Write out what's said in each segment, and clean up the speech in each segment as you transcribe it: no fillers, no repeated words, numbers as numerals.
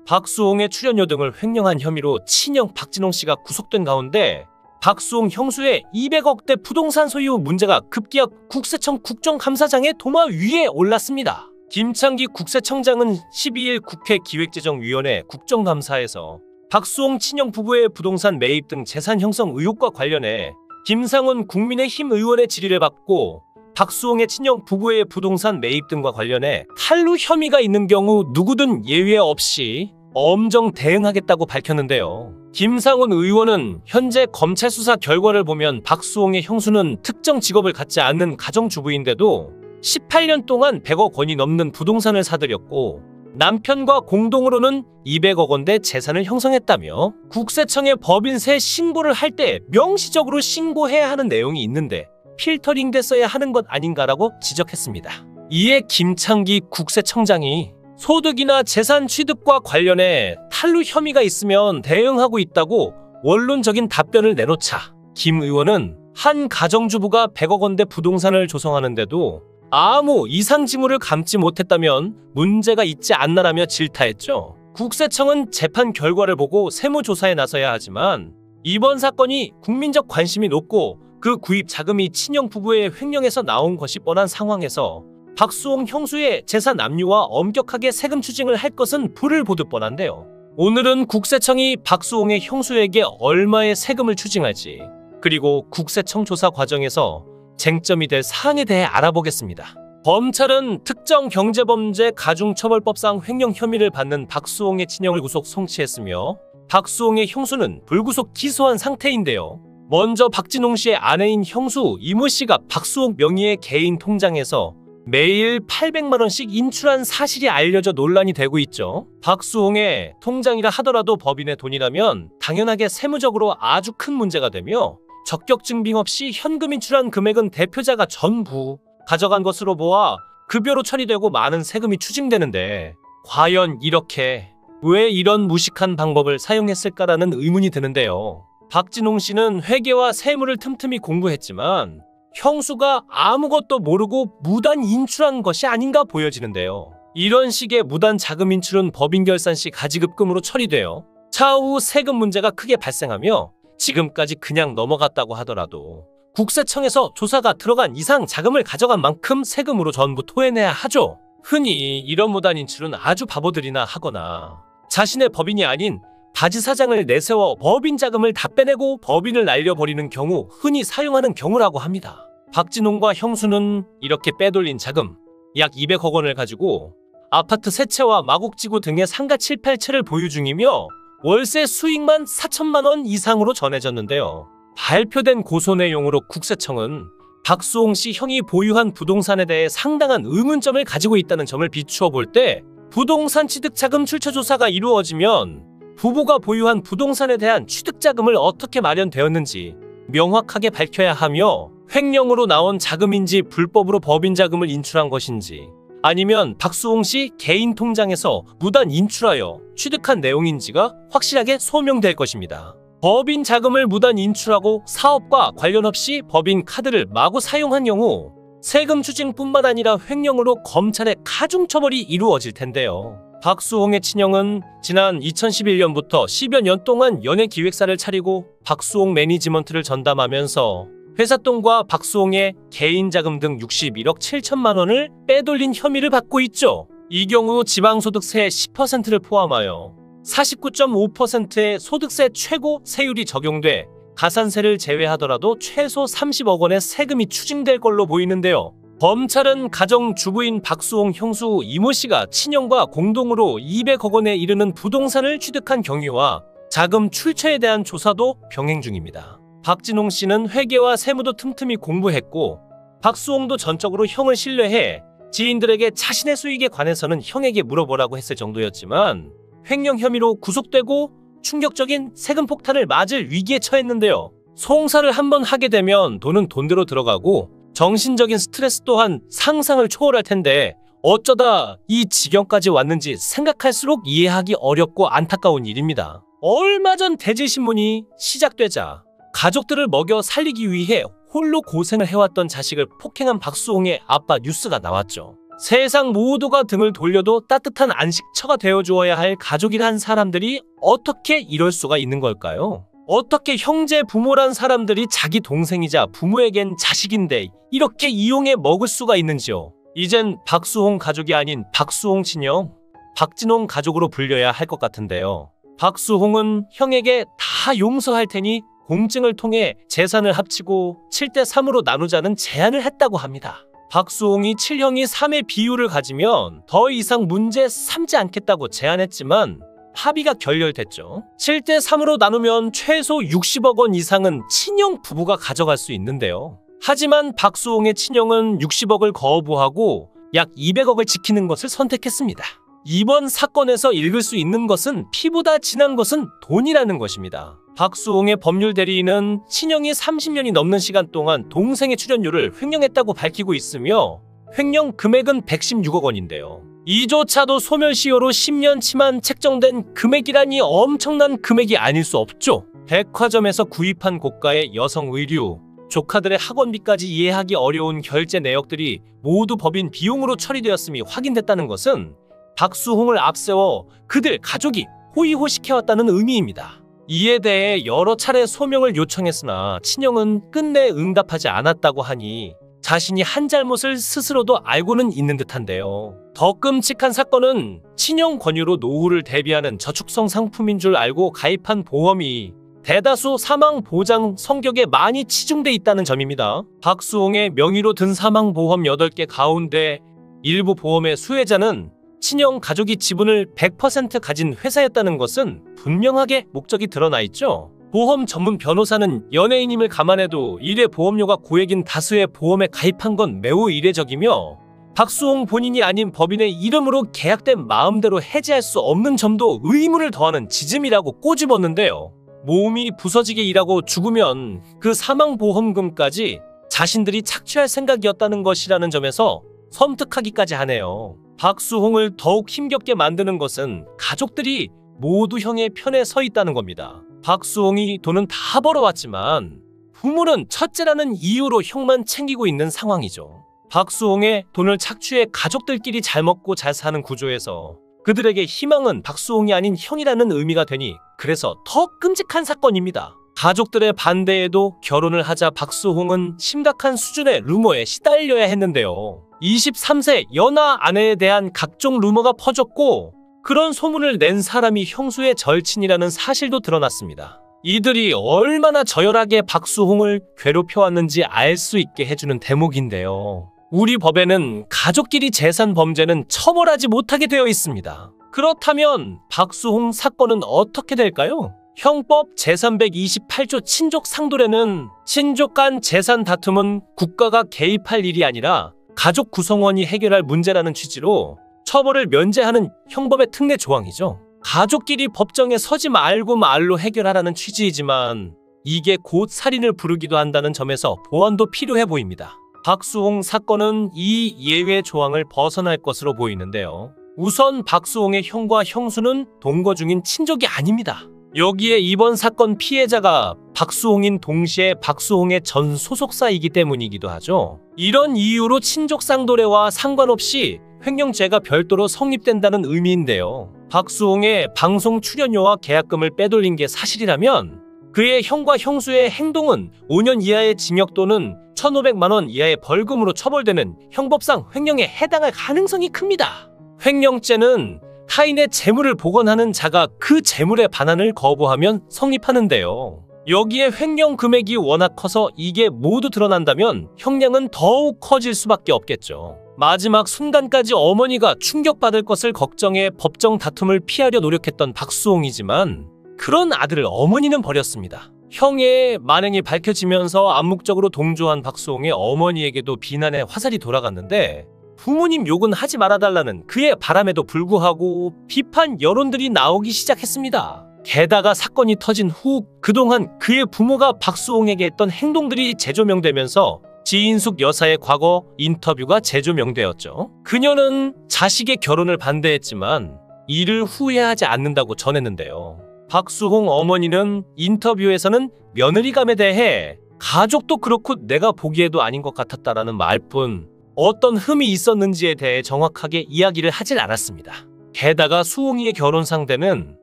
박수홍의 출연료 등을 횡령한 혐의로 친형 박진홍 씨가 구속된 가운데 박수홍 형수의 200억대 부동산 소유 문제가 급기야 국세청 국정감사장의 도마 위에 올랐습니다. 김창기 국세청장은 12일 국회 기획재정위원회 국정감사에서 박수홍 친형 부부의 부동산 매입 등 재산 형성 의혹과 관련해 김상훈 국민의힘 의원의 질의를 받고 박수홍의 친형 부부의 부동산 매입 등과 관련해 탈루 혐의가 있는 경우 누구든 예외 없이 엄정 대응하겠다고 밝혔는데요. 김상훈 의원은 현재 검찰 수사 결과를 보면 박수홍의 형수는 특정 직업을 갖지 않는 가정주부인데도 18년 동안 100억 원이 넘는 부동산을 사들였고 남편과 공동으로는 200억 원대 재산을 형성했다며 국세청에 법인세 신고를 할 때 명시적으로 신고해야 하는 내용이 있는데 필터링 됐어야 하는 것 아닌가라고 지적했습니다. 이에 김창기 국세청장이 소득이나 재산 취득과 관련해 탈루 혐의가 있으면 대응하고 있다고 원론적인 답변을 내놓자 김 의원은 한 가정주부가 100억 원대 부동산을 조성하는데도 아무 이상 징후를 감지 못했다면 문제가 있지 않나라며 질타했죠. 국세청은 재판 결과를 보고 세무조사에 나서야 하지만 이번 사건이 국민적 관심이 높고 그 구입 자금이 친형 부부의 횡령에서 나온 것이 뻔한 상황에서 박수홍 형수의 재산 압류와 엄격하게 세금 추징을 할 것은 불을 보듯 뻔한데요. 오늘은 국세청이 박수홍의 형수에게 얼마의 세금을 추징할지 그리고 국세청 조사 과정에서 쟁점이 될 사항에 대해 알아보겠습니다. 검찰은 특정 경제범죄 가중처벌법상 횡령 혐의를 받는 박수홍의 친형을 구속 송치했으며 박수홍의 형수는 불구속 기소한 상태인데요. 먼저 박진홍 씨의 아내인 형수 이모 씨가 박수홍 명의의 개인 통장에서 매일 800만 원씩 인출한 사실이 알려져 논란이 되고 있죠. 박수홍의 통장이라 하더라도 법인의 돈이라면 당연하게 세무적으로 아주 큰 문제가 되며 적격 증빙 없이 현금 인출한 금액은 대표자가 전부 가져간 것으로 보아 급여로 처리되고 많은 세금이 추징되는데 과연 이렇게 왜 이런 무식한 방법을 사용했을까라는 의문이 드는데요. 박진홍 씨는 회계와 세무를 틈틈이 공부했지만 형수가 아무것도 모르고 무단 인출한 것이 아닌가 보여지는데요. 이런 식의 무단 자금 인출은 법인 결산 시 가지급금으로 처리되어 차후 세금 문제가 크게 발생하며 지금까지 그냥 넘어갔다고 하더라도 국세청에서 조사가 들어간 이상 자금을 가져간 만큼 세금으로 전부 토해내야 하죠. 흔히 이런 무단 인출은 아주 바보들이나 하거나 자신의 법인이 아닌 바지 사장을 내세워 법인 자금을 다 빼내고 법인을 날려버리는 경우 흔히 사용하는 경우라고 합니다. 박진홍과 형수는 이렇게 빼돌린 자금 약 200억 원을 가지고 아파트 3채와 마곡지구 등의 상가 7, 8채를 보유 중이며 월세 수익만 4천만 원 이상으로 전해졌는데요. 발표된 고소 내용으로 국세청은 박수홍 씨 형이 보유한 부동산에 대해 상당한 의문점을 가지고 있다는 점을 비추어 볼 때 부동산 취득자금 출처 조사가 이루어지면 부부가 보유한 부동산에 대한 취득자금을 어떻게 마련되었는지 명확하게 밝혀야 하며 횡령으로 나온 자금인지 불법으로 법인 자금을 인출한 것인지 아니면 박수홍 씨 개인 통장에서 무단 인출하여 취득한 내용인지가 확실하게 소명될 것입니다. 법인 자금을 무단 인출하고 사업과 관련 없이 법인 카드를 마구 사용한 경우 세금 추징뿐만 아니라 횡령으로 검찰의 가중처벌이 이루어질 텐데요. 박수홍의 친형은 지난 2011년부터 10여 년 동안 연예기획사를 차리고 박수홍 매니지먼트를 전담하면서 회삿돈과 박수홍의 개인 자금 등 61억 7천만 원을 빼돌린 혐의를 받고 있죠. 이 경우 지방소득세 10%를 포함하여 49.5%의 소득세 최고 세율이 적용돼 가산세를 제외하더라도 최소 30억 원의 세금이 추징될 걸로 보이는데요. 검찰은 가정주부인 박수홍 형수 이모 씨가 친형과 공동으로 200억 원에 이르는 부동산을 취득한 경위와 자금 출처에 대한 조사도 병행 중입니다. 박진홍 씨는 회계와 세무도 틈틈이 공부했고 박수홍도 전적으로 형을 신뢰해 지인들에게 자신의 수익에 관해서는 형에게 물어보라고 했을 정도였지만 횡령 혐의로 구속되고 충격적인 세금 폭탄을 맞을 위기에 처했는데요. 송사를 한번 하게 되면 돈은 돈대로 들어가고 정신적인 스트레스 또한 상상을 초월할 텐데 어쩌다 이 지경까지 왔는지 생각할수록 이해하기 어렵고 안타까운 일입니다. 얼마 전 대질신문이 시작되자 가족들을 먹여 살리기 위해 홀로 고생을 해왔던 자식을 폭행한 박수홍의 아빠 뉴스가 나왔죠. 세상 모두가 등을 돌려도 따뜻한 안식처가 되어주어야 할 가족이란 사람들이 어떻게 이럴 수가 있는 걸까요? 어떻게 형제 부모란 사람들이 자기 동생이자 부모에겐 자식인데 이렇게 이용해 먹을 수가 있는지요? 이젠 박수홍 가족이 아닌 박수홍 친형, 박진홍 가족으로 불려야 할 것 같은데요. 박수홍은 형에게 다 용서할 테니 공증을 통해 재산을 합치고 7대3으로 나누자는 제안을 했다고 합니다. 박수홍이 7형이 3의 비율을 가지면 더 이상 문제 삼지 않겠다고 제안했지만 합의가 결렬됐죠. 7대3으로 나누면 최소 60억 원 이상은 친형 부부가 가져갈 수 있는데요. 하지만 박수홍의 친형은 60억을 거부하고 약 200억을 지키는 것을 선택했습니다. 이번 사건에서 읽을 수 있는 것은 피보다 진한 것은 돈이라는 것입니다. 박수홍의 법률 대리인은 친형이 30년이 넘는 시간 동안 동생의 출연료를 횡령했다고 밝히고 있으며 횡령 금액은 116억 원인데요. 이조차도 소멸시효로 10년치만 책정된 금액이라니 엄청난 금액이 아닐 수 없죠. 백화점에서 구입한 고가의 여성 의류, 조카들의 학원비까지 이해하기 어려운 결제 내역들이 모두 법인 비용으로 처리되었음이 확인됐다는 것은 박수홍을 앞세워 그들 가족이 호의호식해왔다는 의미입니다. 이에 대해 여러 차례 소명을 요청했으나 친형은 끝내 응답하지 않았다고 하니 자신이 한 잘못을 스스로도 알고는 있는 듯한데요. 더 끔찍한 사건은 친형 권유로 노후를 대비하는 저축성 상품인 줄 알고 가입한 보험이 대다수 사망 보장 성격에 많이 치중돼 있다는 점입니다. 박수홍의 명의로 든 사망보험 8개 가운데 일부 보험의 수혜자는 친형 가족이 지분을 100% 가진 회사였다는 것은 분명하게 목적이 드러나 있죠. 보험 전문 변호사는 연예인임을 감안해도 일회 보험료가 고액인 다수의 보험에 가입한 건 매우 이례적이며 박수홍 본인이 아닌 법인의 이름으로 계약된 마음대로 해지할 수 없는 점도 의문을 더하는 지점이라고 꼬집었는데요. 몸이 부서지게 일하고 죽으면 그 사망보험금까지 자신들이 착취할 생각이었다는 것이라는 점에서 섬뜩하기까지 하네요. 박수홍을 더욱 힘겹게 만드는 것은 가족들이 모두 형의 편에 서 있다는 겁니다. 박수홍이 돈은 다 벌어왔지만 부모는 첫째라는 이유로 형만 챙기고 있는 상황이죠. 박수홍의 돈을 착취해 가족들끼리 잘 먹고 잘 사는 구조에서 그들에게 희망은 박수홍이 아닌 형이라는 의미가 되니 그래서 더 끔찍한 사건입니다. 가족들의 반대에도 결혼을 하자 박수홍은 심각한 수준의 루머에 시달려야 했는데요. 23세 연하 아내에 대한 각종 루머가 퍼졌고 그런 소문을 낸 사람이 형수의 절친이라는 사실도 드러났습니다. 이들이 얼마나 저열하게 박수홍을 괴롭혀왔는지 알 수 있게 해주는 대목인데요. 우리 법에는 가족끼리 재산 범죄는 처벌하지 못하게 되어 있습니다. 그렇다면 박수홍 사건은 어떻게 될까요? 형법 제328조 친족 상도례는 친족 간 재산 다툼은 국가가 개입할 일이 아니라 가족 구성원이 해결할 문제라는 취지로 처벌을 면제하는 형법의 특례 조항이죠. 가족끼리 법정에 서지 말고 말로 해결하라는 취지이지만 이게 곧 살인을 부르기도 한다는 점에서 보완도 필요해 보입니다. 박수홍 사건은 이 예외 조항을 벗어날 것으로 보이는데요. 우선 박수홍의 형과 형수는 동거 중인 친족이 아닙니다. 여기에 이번 사건 피해자가 박수홍인 동시에 박수홍의 전 소속사이기 때문이기도 하죠. 이런 이유로 친족 상도례와 상관없이 횡령죄가 별도로 성립된다는 의미인데요. 박수홍의 방송 출연료와 계약금을 빼돌린 게 사실이라면 그의 형과 형수의 행동은 5년 이하의 징역 또는 1,500만 원 이하의 벌금으로 처벌되는 형법상 횡령에 해당할 가능성이 큽니다. 횡령죄는 타인의 재물을 복원하는 자가 그 재물의 반환을 거부하면 성립하는데요. 여기에 횡령 금액이 워낙 커서 이게 모두 드러난다면 형량은 더욱 커질 수밖에 없겠죠. 마지막 순간까지 어머니가 충격받을 것을 걱정해 법정 다툼을 피하려 노력했던 박수홍이지만 그런 아들을 어머니는 버렸습니다. 형의 만행이 밝혀지면서 암묵적으로 동조한 박수홍의 어머니에게도 비난의 화살이 돌아갔는데 부모님 욕은 하지 말아달라는 그의 바람에도 불구하고 비판 여론들이 나오기 시작했습니다. 게다가 사건이 터진 후 그동안 그의 부모가 박수홍에게 했던 행동들이 재조명되면서 지인숙 여사의 과거 인터뷰가 재조명되었죠. 그녀는 자식의 결혼을 반대했지만 이를 후회하지 않는다고 전했는데요. 박수홍 어머니는 인터뷰에서는 며느리감에 대해 가족도 그렇고 내가 보기에도 아닌 것 같았다라는 말뿐 어떤 흠이 있었는지에 대해 정확하게 이야기를 하질 않았습니다. 게다가 수홍이의 결혼 상대는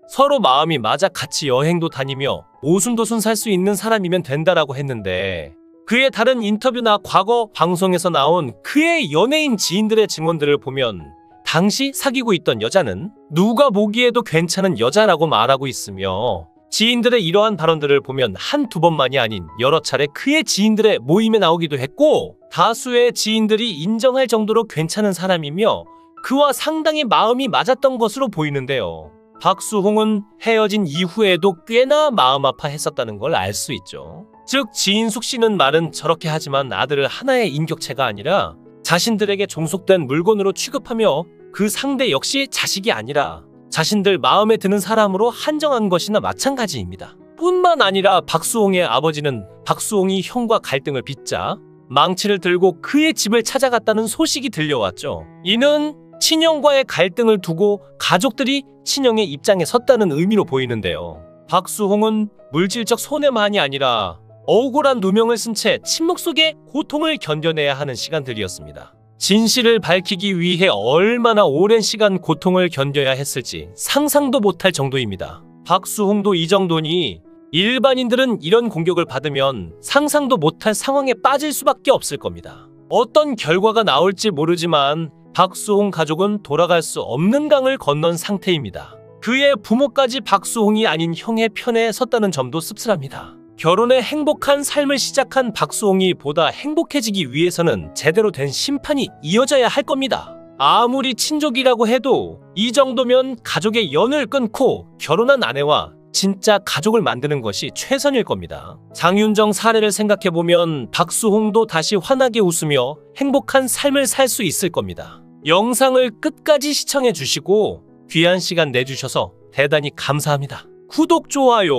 서로 마음이 맞아 같이 여행도 다니며 오순도순 살 수 있는 사람이면 된다라고 했는데, 그의 다른 인터뷰나 과거 방송에서 나온 그의 연예인 지인들의 증언들을 보면 당시 사귀고 있던 여자는 누가 보기에도 괜찮은 여자라고 말하고 있으며, 지인들의 이러한 발언들을 보면 한두 번만이 아닌 여러 차례 그의 지인들의 모임에 나오기도 했고, 다수의 지인들이 인정할 정도로 괜찮은 사람이며 그와 상당히 마음이 맞았던 것으로 보이는데요. 박수홍은 헤어진 이후에도 꽤나 마음 아파했었다는 걸 알 수 있죠. 즉 지인숙 씨는 말은 저렇게 하지만 아들을 하나의 인격체가 아니라 자신들에게 종속된 물건으로 취급하며 그 상대 역시 자식이 아니라 자신들 마음에 드는 사람으로 한정한 것이나 마찬가지입니다. 뿐만 아니라 박수홍의 아버지는 박수홍이 형과 갈등을 빚자 망치를 들고 그의 집을 찾아갔다는 소식이 들려왔죠. 이는 친형과의 갈등을 두고 가족들이 친형의 입장에 섰다는 의미로 보이는데요. 박수홍은 물질적 손해만이 아니라 억울한 누명을 쓴 채 침묵 속에 고통을 견뎌내야 하는 시간들이었습니다. 진실을 밝히기 위해 얼마나 오랜 시간 고통을 견뎌야 했을지 상상도 못할 정도입니다. 박수홍도 이 정도니 일반인들은 이런 공격을 받으면 상상도 못할 상황에 빠질 수밖에 없을 겁니다. 어떤 결과가 나올지 모르지만 박수홍 가족은 돌아갈 수 없는 강을 건넌 상태입니다. 그의 부모까지 박수홍이 아닌 형의 편에 섰다는 점도 씁쓸합니다. 결혼에 행복한 삶을 시작한 박수홍이 보다 행복해지기 위해서는 제대로 된 심판이 이어져야 할 겁니다. 아무리 친족이라고 해도 이 정도면 가족의 연을 끊고 결혼한 아내와 진짜 가족을 만드는 것이 최선일 겁니다. 장윤정 사례를 생각해보면 박수홍도 다시 환하게 웃으며 행복한 삶을 살 수 있을 겁니다. 영상을 끝까지 시청해주시고 귀한 시간 내주셔서 대단히 감사합니다. 구독, 좋아요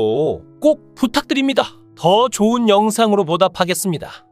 꼭 부탁드립니다. 더 좋은 영상으로 보답하겠습니다.